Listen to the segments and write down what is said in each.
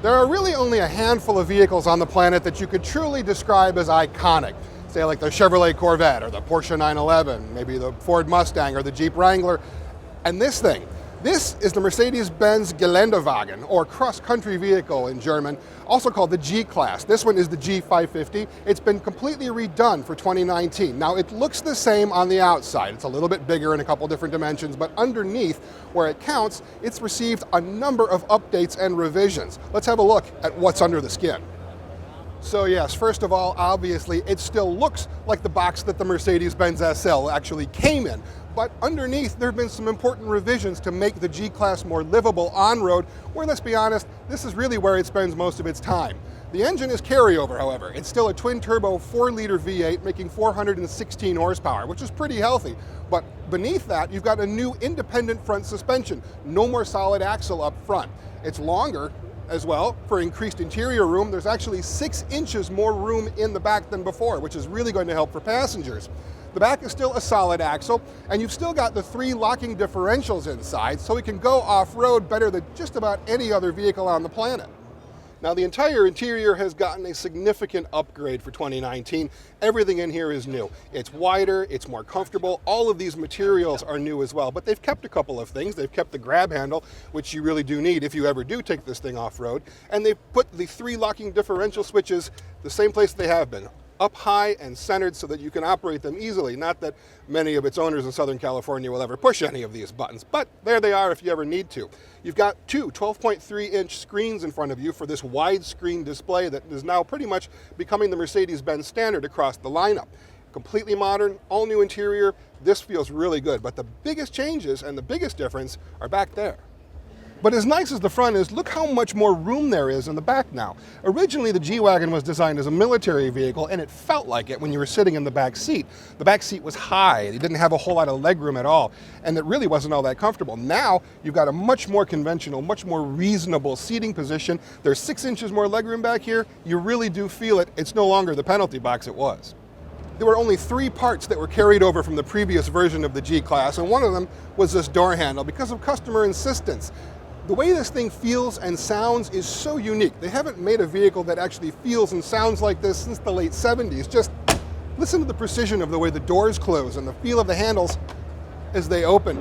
There are really only a handful of vehicles on the planet that you could truly describe as iconic. Say like the Chevrolet Corvette or the Porsche 911, maybe the Ford Mustang or the Jeep Wrangler. And this thing, this is the Mercedes-Benz Geländewagen, or cross-country vehicle in German, also called the G-Class. This one is the G550. It's been completely redone for 2019. Now, it looks the same on the outside. It's a little bit bigger in a couple different dimensions, but underneath, where it counts, it's received a number of updates and revisions. Let's have a look at what's under the skin. So yes, first of all, obviously, it still looks like the box that the Mercedes-Benz SL actually came in. But underneath, there have been some important revisions to make the G-Class more livable on-road, where, let's be honest, this is really where it spends most of its time. The engine is carryover, however. It's still a twin-turbo 4-liter V8 making 416 horsepower, which is pretty healthy. But beneath that, you've got a new independent front suspension. No more solid axle up front. It's longer as well. For increased interior room, there's actually 6 inches more room in the back than before, which is really going to help for passengers. The back is still a solid axle, and you've still got the 3 locking differentials inside, so it can go off-road better than just about any other vehicle on the planet. Now, the entire interior has gotten a significant upgrade for 2019. Everything in here is new. It's wider, it's more comfortable. All of these materials are new as well, but they've kept a couple of things. They've kept the grab handle, which you really do need if you ever do take this thing off-road, and they've put the 3 locking differential switches the same place they have been, up high and centered so that you can operate them easily. Not that many of its owners in Southern California will ever push any of these buttons, but there they are if you ever need to. You've got 2 12.3-inch screens in front of you for this widescreen display that is now pretty much becoming the Mercedes-Benz standard across the lineup. Completely modern, all new interior. This feels really good, but the biggest changes and the biggest difference are back there. But as nice as the front is, look how much more room there is in the back now. Originally, the G-Wagon was designed as a military vehicle, and it felt like it when you were sitting in the back seat. The back seat was high, it didn't have a whole lot of legroom at all, and it really wasn't all that comfortable. Now, you've got a much more conventional, much more reasonable seating position. There's 6 inches more legroom back here. You really do feel it. It's no longer the penalty box it was. There were only 3 parts that were carried over from the previous version of the G-Class, and one of them was this door handle because of customer insistence. The way this thing feels and sounds is so unique. They haven't made a vehicle that actually feels and sounds like this since the late 70s. Just listen to the precision of the way the doors close and the feel of the handles as they open.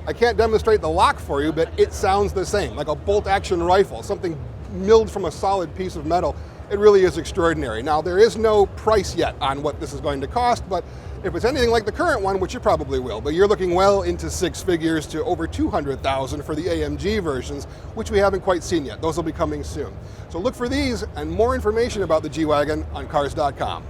I can't demonstrate the lock for you, but it sounds the same, like a bolt-action rifle, something milled from a solid piece of metal. It really is extraordinary. Now, there is no price yet on what this is going to cost, but if it's anything like the current one, which it probably will, but you're looking well into 6 figures to over 200,000 for the AMG versions, which we haven't quite seen yet. Those will be coming soon. So look for these and more information about the G-Wagon on Cars.com.